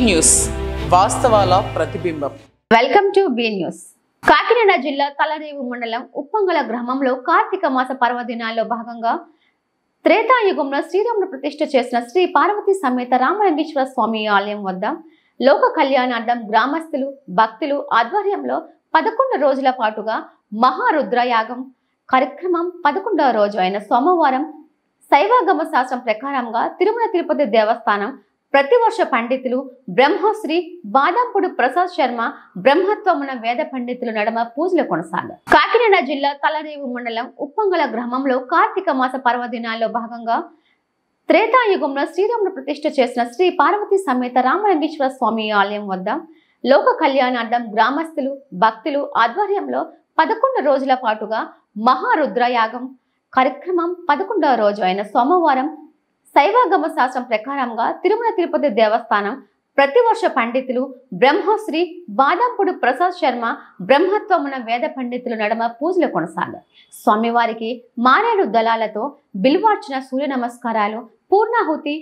News వాస్తవాల ప్రతిబింబం. Welcome to be news. Kakinada జిల్లా తలరేవు మండలం ఉప్పంగల గ్రామంలో కార్తీక మాస పర్వదినాల్లో భాగంగా త్రేతాయుగంలో శ్రీరాముడు ప్రతిష్ఠ చేసిన శ్రీ పార్వతీ సమేత రామలింగేశ్వర స్వామి ఆలయం వద్ద లోక కళ్యాణార్థం గ్రామస్తులు భక్తులు ఆధ్వర్యంలో 11 రోజుల పాటుగా మహారుద్రయాగం కార్యక్రమం 11వ రోజు అయిన సోమవారం శైవాగమ శాస్త్రం ప్రకారంగా తిరుమల తిరుపతి దేవస్థానం ప్రతివర్ష పండితులు బ్రహ్మశ్రీ బాదంపుడు ప్రసాద్ శర్మ బ్రహ్మత్వమున వేద పండితులు నడమ పూజలు కొనసాగారు. కాకినాడ జిల్లా తలరేవు మండలం ఉప్పంగల గ్రామంలో కార్తీక మాస పర్వదినాల్లో భాగంగా త్రేతాయుగంలో శ్రీరాముడు ప్రతిష్ఠ చేసిన శ్రీ పార్వతీ సమేత రామలింగేశ్వర స్వామి ఆలయం వద్ద లోక కళ్యాణార్థం గ్రామస్తులు భక్తులు ఆధ్వర్యంలో 11 రోజుల పాటుగా మహారుద్రయాగం కార్యక్రమం 11వ రోజు అయిన సోమవారం శైవాగమ శాస్త్రం ప్రకారంగా తిరుమల తిరుపతి దేవస్థానం ప్రతివర్ష పండితులు బ్రహ్మశ్రీ బాదంపుడు ప్రసాద్ శర్మ బ్రహ్మత్వమున వేద పండితులు నడమ పూజలు కొనసాగారు. స్వామివారికి మారేడు దళాలతో బిల్వార్చన సూర్య నమస్కారాలు పూర్ణాహుతి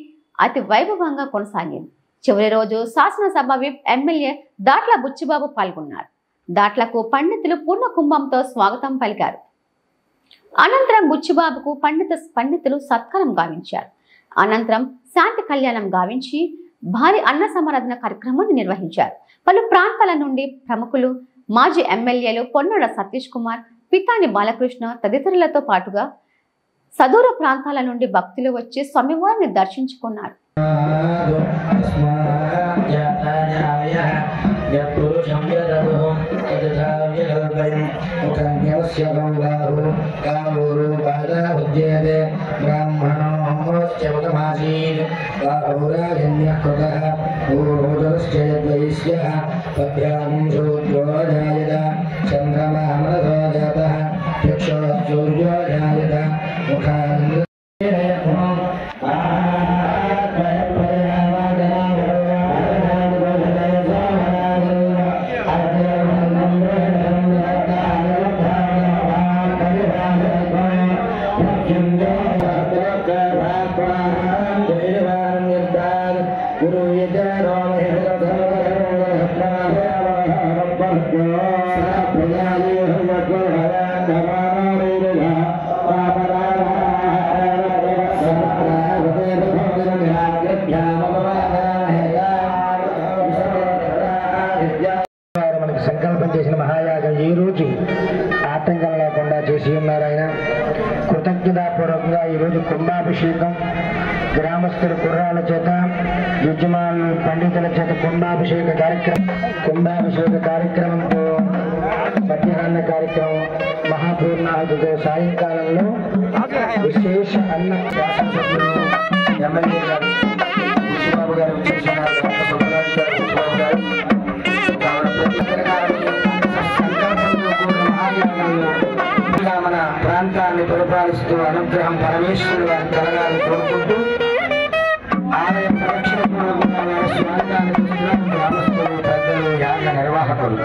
అతి వైభవంగా కొనసాగింది. చివరి రోజు శాసనసభ విప్ ఎమ్మెల్యే దాట్ల బుచ్చిబాబు పాల్గొన్నారు. దాట్లకు పండితులు పూర్ణ కుంభంతో స్వాగతం పలికారు. అనంతరం బుచ్చిబాబుకు పండితులు సత్కారం గావించారు. అనంతరం శాంతి కళ్యాణం గావించి భారీ అన్న సమారాధన కార్యక్రమాన్ని నిర్వహించారు. పలు ప్రాంతాల నుండి ప్రముఖులు మాజీ ఎమ్మెల్యేలు పొన్నడ సతీష్ కుమార్, పితాని బాలకృష్ణ తదితరులతో పాటుగా సదూర ప్రాంతాల నుండి భక్తులు వచ్చి స్వామివారిని దర్శించుకున్నారు. సంకల్పం చేసిన మహాయాగం ఈ రోజు ఆటంకం లేకుండా చేసి ఉన్నారు. ఆయన కృతజ్ఞతాపూర్వకంగా ఈరోజు కుంభాభిషేకం గ్రామస్తుల కుర్రాల చేత యజమానులు పండితుల చేత కుంభాభిషేక కార్యక్రమంతో మధ్యాహ్న కార్యక్రమం మహాపూర్ణాహుతితో సాయంకాలంలో విశేష అన్న శాసనసభ్యులు ఎమ్మెల్యే గారు బుచ్చిబాబు గారు వచ్చేస్తున్నారు. మన ప్రాంతాన్ని పరిపాలిస్తూ అనుగ్రహం పరమేశ్వరుడు వారి కలగాలని కోరుకుంటూ ఆలయ ప్రదక్షిణ పూర్వకంగా స్వాగతాన్ని గ్రామస్తులు పెద్దలు యాగ నిర్వాహకులు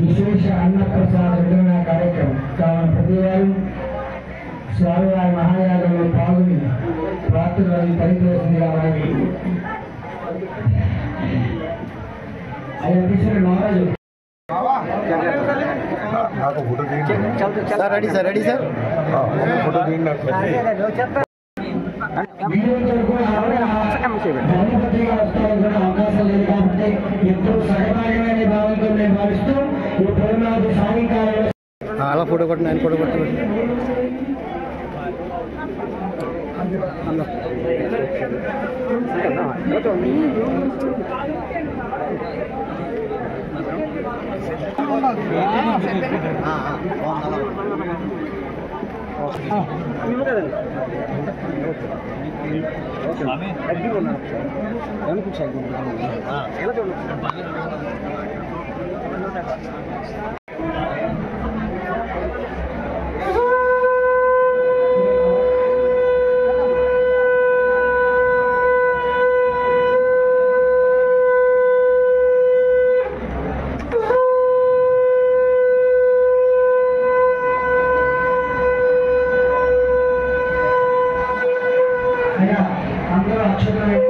విశేష అన్నప్రసాద వితరణ కార్యక్రమం కావున ప్రతివారు స్వామివారి మహాయాగంలో పాల్గొని ప్రార్థనలు పరిగణించిందిగా మనకి ఆయన తీసిన మహారాజు రెడీ సార్ ఫోటో అవకాశం లేదు కాబట్టి ఎప్పుడు సహకారమైన భావంతో నేను భావిస్తూ ఈ ప్రేమాది సాయంకాలంలో అలా ఫోటో కొట్టిన ఆయన ఫోటో కొట్టి అందరూ అక్షరాలు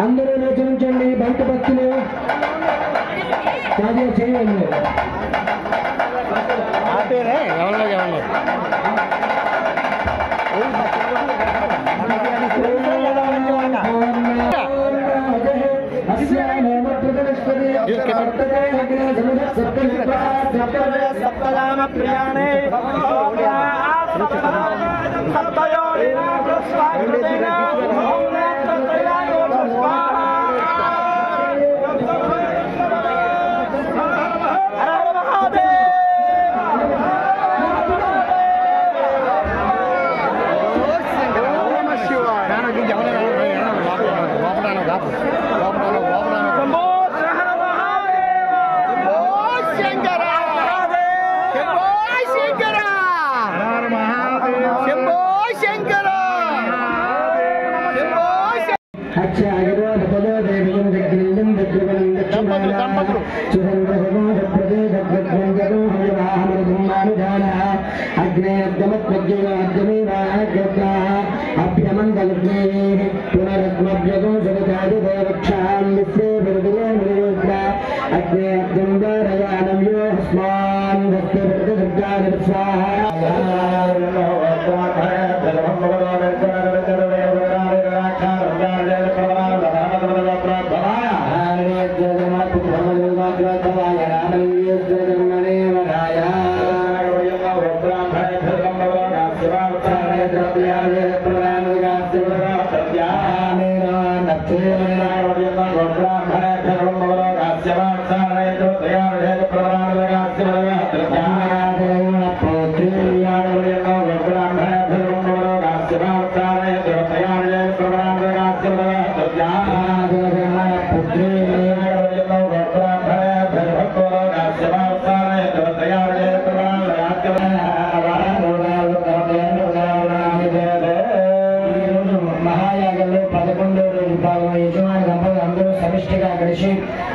అందరూ నేర్చుంచండి. బయట భక్తులు కార్యం చేయండి.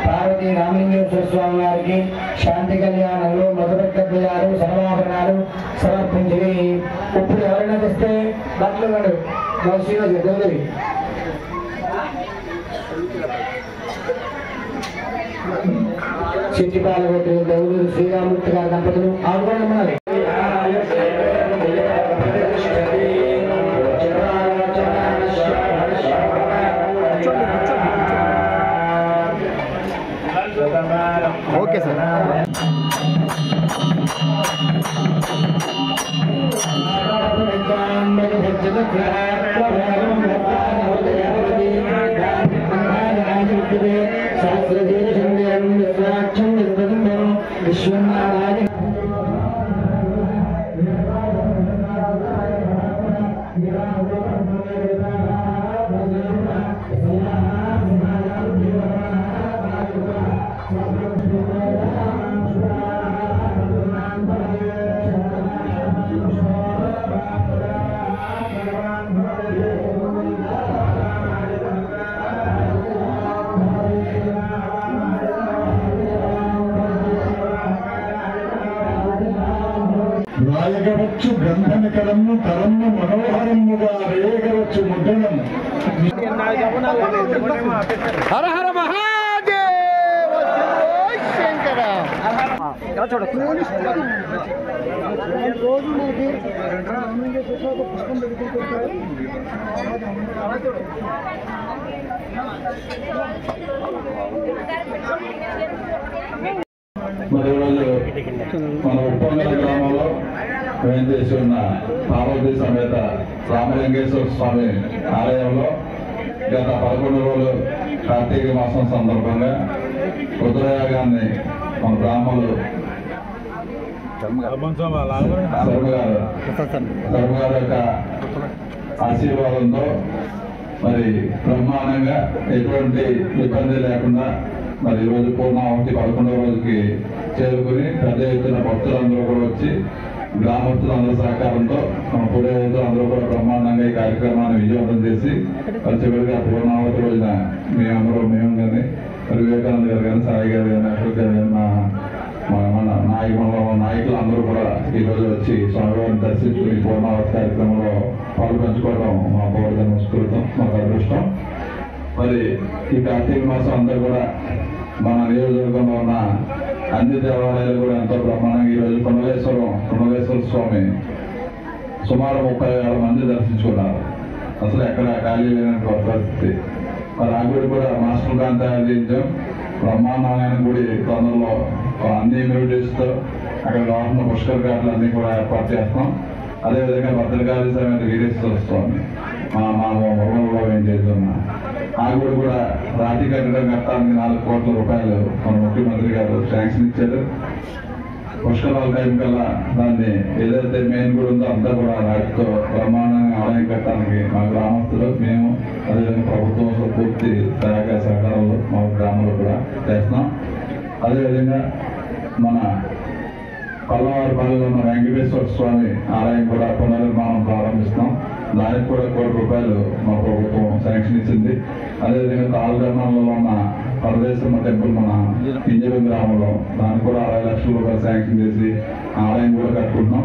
పార్వతీ రామలింగేశ్వర స్వామి వారికి శాంతి కళ్యాణంలో మొదటి కళ్యాణాలు సర్వాభరణాలు సమర్పించి ఇప్పుడు ఎవరైనా తెస్తే బట్టలు శ్రీనివాస్ చెట్టిపాలగొట్టు గౌరవ శ్రీరామూర్తి గారి దంపతులు ఆడుకోండి. Okay sir. విశ్వనారాయణ బంధనకరము కరము మనోహరముగా వేయగవచ్చు ముద్రణం. హర హర మహాదేవ శంకర. మరి ఈరోజు మన ఉప్పంగల గ్రామంలో వేయించేసి ఉన్న పార్వతీ సమేత రామలింగేశ్వర స్వామి ఆలయంలో గత 11 రోజులు కార్తీక మాసం సందర్భంగా రుద్రయాగాన్ని మన బ్రాహ్మణులు శర్మ గారి యొక్క ఆశీర్వాదంతో మరి బ్రహ్మాండంగా ఎటువంటి ఇబ్బంది లేకుండా మరి ఈరోజు పూర్ణాహుతి 11వ రోజుకి చేరుకుని పెద్ద ఎత్తున భక్తులందరూ కూడా వచ్చి గ్రామస్తులందరూ సహకారంతో మన పురోహితులు అందరూ కూడా బ్రహ్మాండంగా ఈ కార్యక్రమాన్ని విజయవంతం చేసి మరి చివరిగా పూర్ణాహుతి రోజున మేము కానీ మరి వివేకానంద గారు కానీ సాయి గారు కానీ అశోక్ గారు కానీ మన నాయకులు అందరూ కూడా ఈరోజు వచ్చి స్వామివారిని దర్శించుకుని పూర్ణావతి కార్యక్రమంలో పాలు పంచుకోవడం మా పౌరజన్మ స్ఫూర్తం మాకు అదృష్టం. మరి ఈ కార్తీక మాసం అందరూ కూడా మన నియోజకవర్గంలో ఉన్న అన్ని దేవాలయాలు కూడా ఎంతో బ్రహ్మాండంగా ఈరోజు కుండలేశ్వర స్వామి సుమారు 30,000 మంది దర్శించుకున్నారు. అసలు ఎక్కడ ఖాళీ లేనటువంటి పరిస్థితి. మరి ఆ గుడి కూడా మాస్టర్ ప్లాన్ తయారు చేయించాం. బ్రహ్మాండమైన గుడి తొందరలో అన్ని ఇమ్యూనిటీస్తో అక్కడ కావాల్సిన పుష్కర ఘాట్లు అన్ని కూడా ఏర్పాటు చేస్తాం. అదేవిధంగా భద్రకాళి సమేత వీరేశ్వర స్వామి మా మొబైల్లో ఏం చేస్తున్నా ఆ గుడి కూడా రాతి కట్టడం కట్టడానికి 4 కోట్ల రూపాయలు మన ముఖ్యమంత్రి గారు శాంక్షన్ ఇచ్చారు. పుష్కరాల టైం కల్లా దాన్ని ఏదైతే మెయిన్ గుడి ఉందో అంతా కూడా రాతితో బ్రహ్మాండంగా ఆలయం కట్టడానికి మా గ్రామస్తులు మేము అదేవిధంగా ప్రభుత్వంలో పూర్తి సహకారాలు మా గ్రామంలో కూడా చేస్తున్నాం. అదేవిధంగా మన పల్లవారిపల్లిలో ఉన్న వెంకటేశ్వర స్వామి ఆలయం కూడా పునర్నిర్మాణం ప్రారంభిస్తున్నాం. దానికి కూడా 1 కోటి రూపాయలు మా ప్రభుత్వం శాంక్షన్ ఇచ్చింది. అదేవిధంగా తాళగర్ణంలో ఉన్న పరదేశమ్మ టెంపుల్ మన ఇంజనీరింగ్ గ్రామంలో దానికి కూడా 60 లక్షల రూపాయలు శాంక్షన్ చేసి ఆలయం కూడా కట్టుకుంటున్నాం.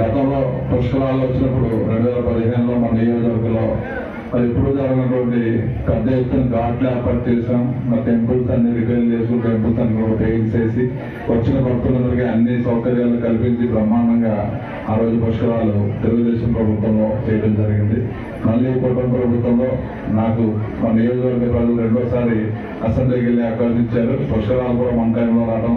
గతంలో పుష్కరాలు వచ్చినప్పుడు 2015లో మన నియోజకవర్గంలో మరి ఇప్పుడు జరిగినటువంటి పెద్ద ఎత్తున ఘాట్లు ఏర్పాటు చేసాం. మా టెంపుల్స్ అన్ని రిపేర్ చేసుకుని టెంపుల్స్ అన్ని కూడా పెయింట్ చేసి వచ్చిన భక్తులందరికీ అన్ని సౌకర్యాలు కల్పించి బ్రహ్మాండంగా ఆ రోజు పుష్కరాలు తెలుగుదేశం ప్రభుత్వంలో చేయడం జరిగింది. మళ్ళీ కుటుంబ ప్రభుత్వంలో నాకు మా నియోజకవర్గ ప్రజలు 2వ అసెంబ్లీకి వెళ్ళి ఆహ్వానించారు. పుష్కరాలు కూడా మన టైంలో రావడం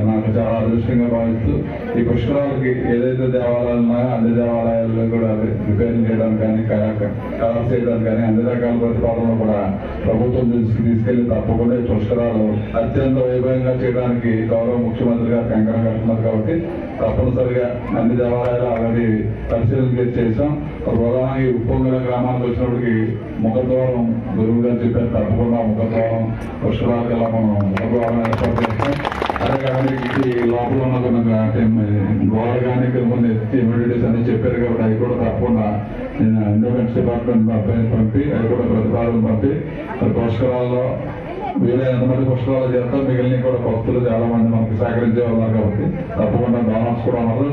నాకు చాలా అదృష్టంగా భావిస్తూ ఈ పుష్కరాలకి ఏదైతే దేవాలయాలు ఉన్నాయో అన్ని దేవాలయాల్లో కూడా రిపేరింగ్ చేయడానికి కానీ కలర్ చేయడానికి కానీ అన్ని రకాల ప్రతిపాదనలు కూడా ప్రభుత్వం తీసుకెళ్లి తప్పకుండా ఈ పుష్కరాలు అత్యంత వైభవంగా చేయడానికి గౌరవ ముఖ్యమంత్రి గారు కంకణం కట్టున్నారు. కాబట్టి తప్పనిసరిగా అన్ని దేవాలయాలు ఆల్రెడీ పరిశీలన చేసాం. ప్రధానంగా ఈ ఉప్పొంగల గ్రామానికి వచ్చినప్పటికి ముఖద్వారం గురువు గారు చెప్పారు తప్పకుండా ముఖద్వారం పుష్కరాలకు ఎలా మనం ముఖద్వారం ఏర్పాటు చేస్తాం. అదే కానీ ఈ లోపల ఉన్న కొన్ని గోడ కానీ కొన్ని ఇమ్యూనిటీస్ అని చెప్పారు కాబట్టి అవి కూడా తప్పకుండా నేను ఎండోమెంట్స్ డిపార్ట్మెంట్ పంపి అవి కూడా ప్రతిపాదన పంపి పుష్కరాల్లో వీలైనంత మంది పుష్కరాలు చేస్తాం. మిగిలిన కూడా భక్తులు చాలా మంది మనకి సహకరించే ఉన్నారు కాబట్టి తప్పకుండా డోనర్స్ కూడా ఉన్నారు.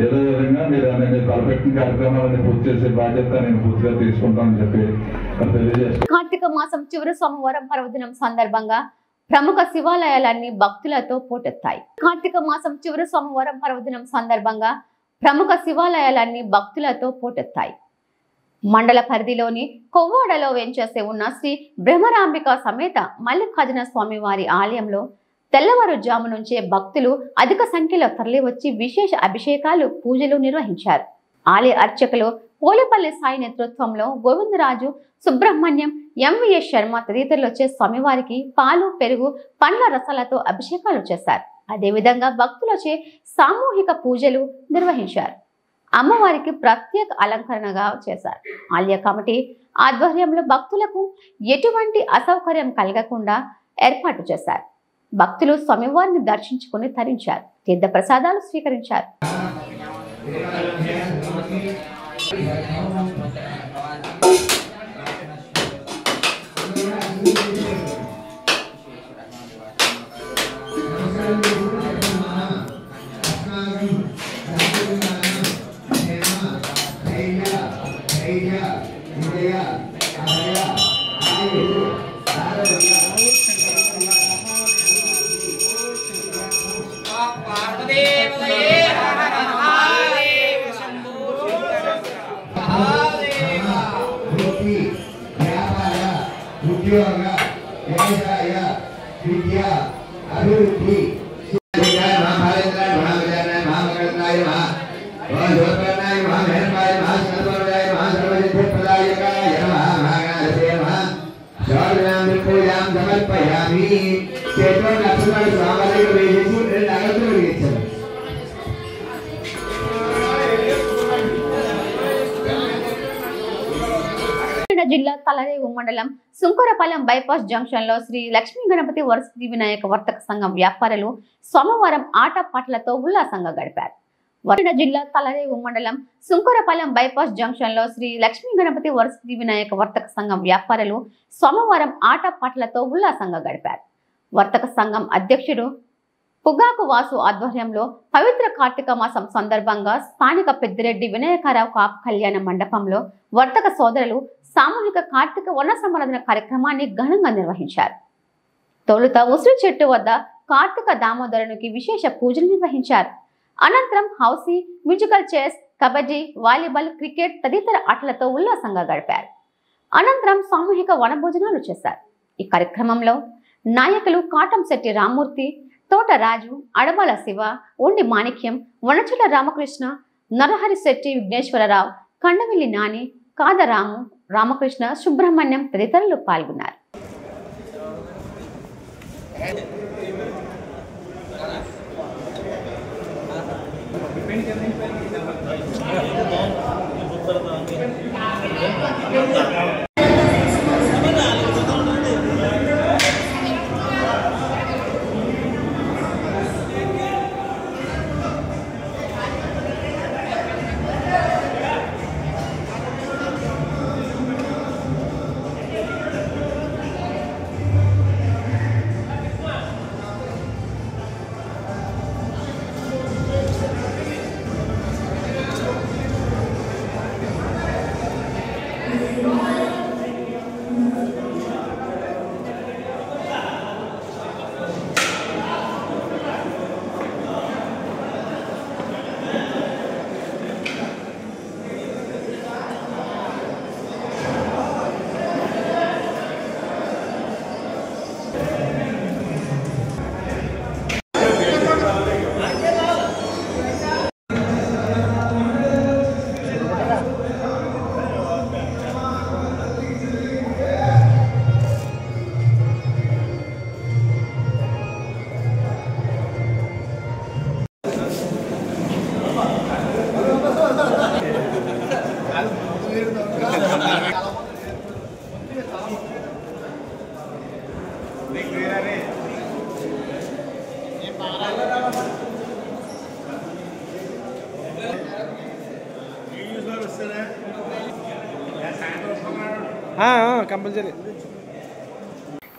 ఏదో విధంగా మీరు తలపెట్టిన కార్యక్రమాలన్నీ పూర్తి చేసే బాధ్యత నేను పూర్తిగా తీసుకుంటానని చెప్పి తెలియజేస్తాను. కార్తీక మాసం చివరి సోమవారం పర్వదినం సందర్భంగా ప్రముఖ శివాలయాలన్నీ భక్తులతో పోటెత్తాయి. కార్తీక మాసం చివరి సోమవారం పర్వదినం సందర్భంగా ప్రముఖ శివాలయాలన్నీ భక్తులతో పోటెత్తాయి. మండల పరిధిలోని కొవ్వాడలో వెంచేసి ఉన్న శ్రీ బ్రహ్మరాంబిక సమేత మల్లికార్జున స్వామి వారి ఆలయంలో తెల్లవారుజాము నుంచే భక్తులు అధిక సంఖ్యలో తరలివచ్చి విశేష అభిషేకాలు పూజలు నిర్వహించారు. ఆలయ అర్చకులు పోలేపల్లి సాయి నేతృత్వంలో గోవిందరాజు, సుబ్రహ్మణ్యం, ఎంవిఎస్ శర్మ తదితరులు వచ్చే స్వామివారికి పాలు, పెరుగు, పండ్ల రసాలతో అభిషేకాలు చేశారు. అదేవిధంగా భక్తులచే సామూహిక పూజలు నిర్వహించారు. అమ్మవారికి ప్రత్యేక అలంకరణగా చేశారు. ఆలయ కమిటీ ఆధ్వర్యంలో భక్తులకు ఎటువంటి అసౌకర్యం కలగకుండా ఏర్పాటు చేశారు. భక్తులు స్వామివారిని దర్శించుకుని తరించారు. తీర్థ ప్రసాదాలు స్వీకరించారు. ఉద్యోగ వ్యవసాయ విద్య అభివృద్ధి సమర్పయామి చేతిలో నక్షత్రాలు సామాజిక వేసేసి 2 అగరత్తులు వెలిగించారు. జిల్లా తలరేవు మండలం సుంకరపాలెం బైపాస్ జంక్షన్ లో శ్రీ లక్ష్మీ గణపతి వరసిద్ధి వినాయక వర్తక సంఘం వ్యాపారులు సోమవారం ఆటపాటలతో ఉల్లాసంగా గడిపారు. జిల్లా తలరేవు మండలం సుంకరపాలెం బైపాస్ జంక్షన్ లో శ్రీ లక్ష్మీ గణపతి వరసిద్ధి వినాయక వర్తక సంఘం వ్యాపారులు సోమవారం ఆటపాటలతో ఉల్లాసంగా గడిపారు. వర్తక సంఘం అధ్యక్షుడు పుగాకు వాసు ఆధ్వర్యంలో పవిత్ర కార్తీక మాసం సందర్భంగా స్థానిక పెద్దిరెడ్డి వినాయకరావు కాపు కళ్యాణ మండపంలో వర్తక సోదరులు సామూహిక కార్తీక వన సమారాధన కార్యక్రమాన్ని ఘనంగా నిర్వహించారు. తొలుత ఉసిరి చెట్టు వద్ద కార్తీక దామోదరునికి విశేష పూజలు నిర్వహించారు. అనంతరం housie, musical chairs, kabaddi, volleyball, cricket తదితర ఆటలతో ఉల్లాసంగా గడిపారు. అనంతరం సామూహిక వనభోజనాలు చేశారు. ఈ కార్యక్రమంలో నాయకులు కాటంశెట్టి రామ్మూర్తి, తోట రాజు, అడబాల శివ, ఉండి మాణిక్యం, వనచల రామకృష్ణ, నరహరి శెట్టి విఘ్నేశ్వరరావు, కండవిల్లి నాని, కాదరాము, రామకృష్ణ, సుబ్రహ్మణ్యం తదితరులు పాల్గొన్నారు.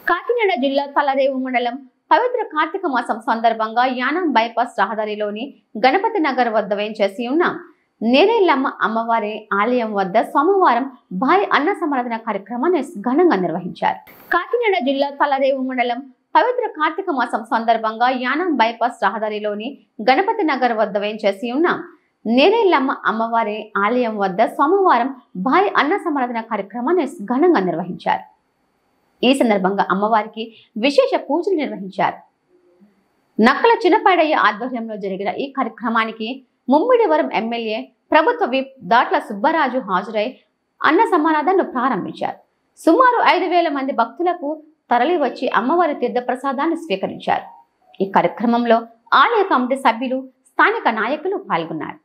కాకినాడ జిల్లా తలరేవు మండలం పవిత్ర కార్తీక మాసం సందర్భంగా యానం బైపాస్ రహదారిలోని గణపతి నగర్ వద్ద వేంచేసి ఉన్న నేరేళ్లమ్మ అమ్మవారి ఆలయం వద్ద సోమవారం భారీ అన్న సమారాధన కార్యక్రమాన్ని ఘనంగా నిర్వహించారు. కాకినాడ జిల్లా తలరేవు మండలం పవిత్ర కార్తీక మాసం సందర్భంగా యానం బైపాస్ రహదారిలోని గణపతి నగర్ వద్ద వేంచేసి ఉన్న నేరేళ్లమ్మ అమ్మవారి ఆలయం వద్ద సోమవారం భారీ అన్న సమారాధన కార్యక్రమాన్ని ఘనంగా నిర్వహించారు. ఈ సందర్భంగా అమ్మవారికి విశేష పూజలు నిర్వహించారు. నక్కల చిన్నపాడయ్య ఆధ్వర్యంలో జరిగిన ఈ కార్యక్రమానికి ముమ్మిడివరం ఎమ్మెల్యే ప్రభుత్వ విప్ దాట్ల సుబ్బరాజు హాజరై అన్న సమారాధనను ప్రారంభించారు. సుమారు 5,000 మంది భక్తులకు తరలి వచ్చి అమ్మవారి తీర్థ ప్రసాదాన్ని స్వీకరించారు. ఈ కార్యక్రమంలో ఆలయ కమిటీ సభ్యులు, స్థానిక నాయకులు పాల్గొన్నారు.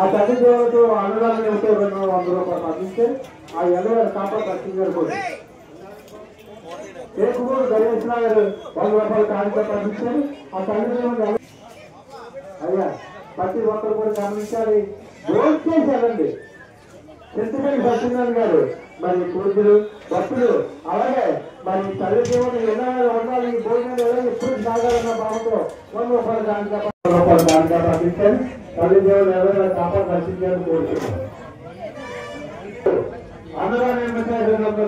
ఆ తల్లి దేవతతో అన్నదానం ఉంటే 200 రూపాయలు అందిస్తే ఆ ఎల్లవారు కాపాడు ఖర్చు కేకుమూరు గణేష్ గారు 100 రూపాయలు కానుక పంపించారు. ఆ తల్లి దేవత అయ్యా ప్రతి ఒక్కరు కూడా గమనించాలి. డోన్ చేశారండి చింతపల్లి సత్యనారాయణ గారు, మరి పూజలు భక్తులు, అలాగే మరి తల్లి దేవత ఎన్నో ఉండాలి, భోజనాలు ఎప్పుడు సాగాలన్న భావంతో 100 రూపాయలు కానుక పంపించారు. తల్లి దేవుడు ఎవరైనా కాపాడు దర్శించాలని కోరుతున్నాం. అన్నదానం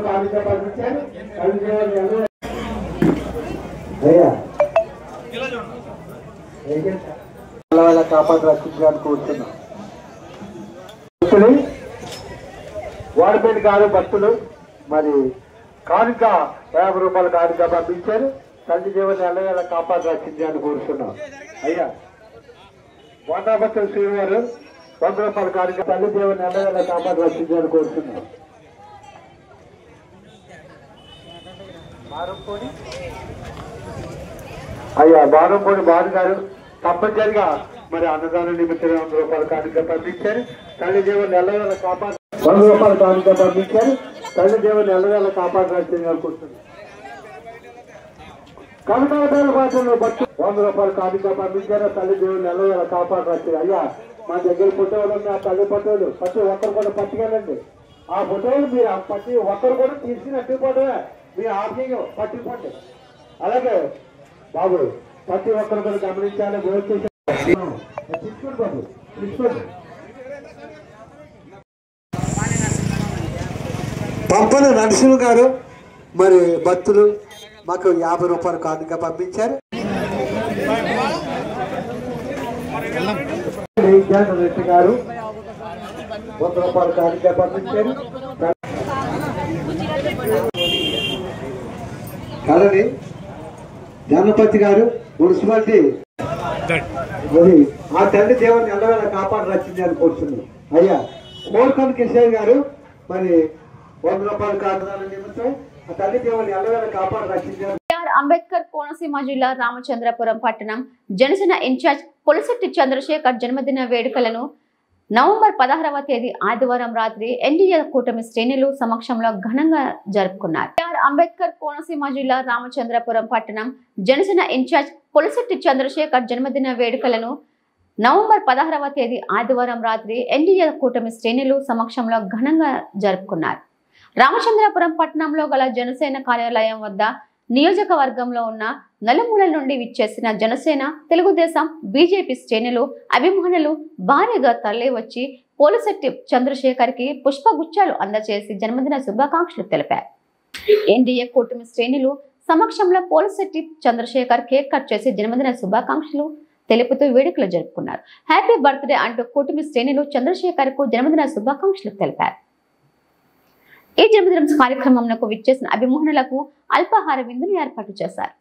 కానుక పంపించారు. తల్లి దేవుడు అయ్యా వాళ్ళ కాపాడు రక్షించాలని కోరుతున్నాం. యాక్చువల్లీ వాడిపేట గారు భక్తులు మరి కానుక 50 రూపాయల కానుక పంపించారు. తల్లి దేవుని ఎల్లవేళ కాపాడాల్సింది అని కోరుతున్నాం. అయ్యా వాటాభక్తులు శ్రీవారు 100 రూపాయల కానుక తల్లి దేవుని ఎల్లవేళ కాపాడాల్సింది అని కోరుతున్నాం. అయ్యా బారంపూడి బాలు గారు తప్పనిసరిగా మరి అన్నదాన నిమిత్తం 100 రూపాయల కానుక పంపించారు. తల్లి దేవుని ఎల్లవేళ కాపాడు 100 రూపాయల కానుక పంపించారు. తల్లి దేవుని ఎల్లవేళ కాపాడాల్సింది అనుకుంటున్నాం. కనకాల పాత్రలో భక్తులు 100 రూపాయల కానుక పంపించారు. తల్లి దేవుని ఎల్లవేళ కాపాడాల్సింది. అయ్యా మా దగ్గర ఫోటోలు ఉన్న తల్లి ఫోటోలు ప్రతి ఒక్కరు కూడా పట్టుకెళ్ళండి. ఆ ఫోటోలు మీరు ప్రతి ఒక్కరు కూడా తీసుకున్నట్టు ఫోటోలే మీరు ఆప్యాయం పట్టుకోండి. అలాగే బాబు ప్రతి ఒక్కరు కూడా గమనించాలి. తీసుకోండి బాబు తీసుకోండి. పంపన నరసింహ గారు మరి భక్తులు మాకు 50 రూపాయల కానుక పంపించారు. రెడ్డి గారు 100 రూపాయల కానుక పంపించారు. కలని గణపతి గారు మున్సిపాలిటీ మరి ఆ తల్లి దేవుని ఎల్లవేళ కాపాడు రచింది అని కోరుతున్నాం. అయ్యా కోరుకొని కిషోర్ గారు మరి 100 రూపాయల కానుక నిమిత్తం ఆ తల్లి దేవుని ఎల్లవేళ కాపాడు రచించారు. అంబేద్కర్ కోనసీమ జిల్లా రామచంద్రపురం పట్టణం జనసేన ఇన్ఛార్జ్ పులశెట్టి చంద్రశేఖర్ జన్మదిన వేడుకలను నవంబర్ 16వ తేదీ ఆదివారం రాత్రి ఎన్డీఏ కూటమి శ్రేణులు సమక్షంలో ఘనంగా జరుపుకున్నారు. అంబేద్కర్ కోనసీమ జిల్లా రామచంద్రపురం పట్టణం జనసేన ఇన్ఛార్జ్ పులశెట్టి చంద్రశేఖర్ జన్మదిన వేడుకలను నవంబర్ 16వ తేదీ ఆదివారం రాత్రి ఎన్డీఏ కూటమి శ్రేణులు సమక్షంలో ఘనంగా జరుపుకున్నారు. రామచంద్రపురం పట్టణంలో గల జనసేన కార్యాలయం వద్ద నియోజకవర్గంలో ఉన్న నలుమూలల నుండి విచ్చేసిన జనసేన, తెలుగుదేశం, బీజేపీ శ్రేణులు, అభిమానులు భారీగా తరలివచ్చి పులశెట్టి చంద్రశేఖర్ కి పుష్పగుచ్చాలు అందజేసి జన్మదిన శుభాకాంక్షలు తెలిపారు. ఎన్డీఏ కూటమి శ్రేణులు సమక్షంలో పులశెట్టి చంద్రశేఖర్ కేక్ కట్ చేసి జన్మదిన శుభాకాంక్షలు తెలుపుతూ వేడుకలు జరుపుకున్నారు. హ్యాపీ బర్త్డే అంటూ కూటమి శ్రేణులు చంద్రశేఖర్ కు జన్మదిన శుభాకాంక్షలు తెలిపారు. ఈ జన్మదిన కార్యక్రమంలో విచ్చేసిన అభిమానులకు అల్పాహార విందును ఏర్పాటు చేశారు.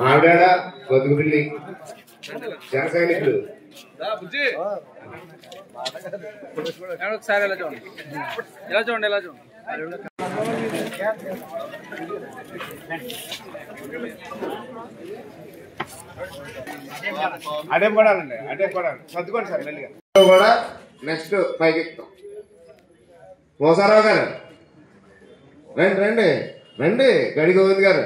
ఆవిడ బతుకుపిల్లి జన సైనికులు ఒకసారి ఎలా చూడండి ఎలా చూడండి ఎలా చూడండి అటే పడాలండి అటే పడాలి సర్దుకోండి సార్ మెల్లిగా కూడా నెక్స్ట్ పైకి ఎక్కుతాం. మోసారావు గారు రండి రండి రండి. గడి గోవింద్ గారు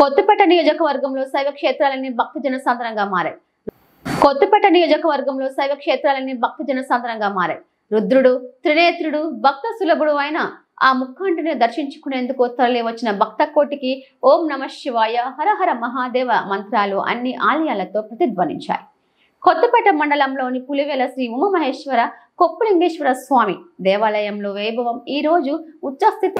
కొత్తపేట నియోజకవర్గంలో శైవ క్షేత్రాలన్నీ భక్తజన సాంద్రంగా మారాయి. కొత్తపేట నియోజకవర్గంలో శైవ క్షేత్రాలన్నీ భక్తజన సాంద్రంగా మారాయి. రుద్రుడు, త్రినేత్రుడు, భక్త సులభుడు అయిన ఆ ముక్కంటిని దర్శించుకునేందుకు తరలి వచ్చిన భక్త కోటికి ఓం నమ శివాయ, హరహర మహాదేవ మంత్రాలు అన్ని ఆలయాలతో ప్రతిధ్వనించాయి. కొత్తపేట మండలంలోని పులివెల శ్రీ ఉమామహేశ్వర కొప్పులింగేశ్వర స్వామి దేవాలయంలో వైభవం ఈ రోజు ఉచ్చస్థితి.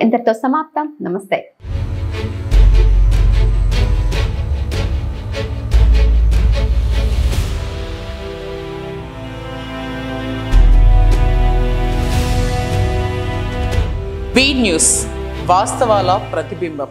ఇంతటితో సమాప్తం. నమస్తే. బీ న్యూస్, వాస్తవాల ప్రతిబింబం.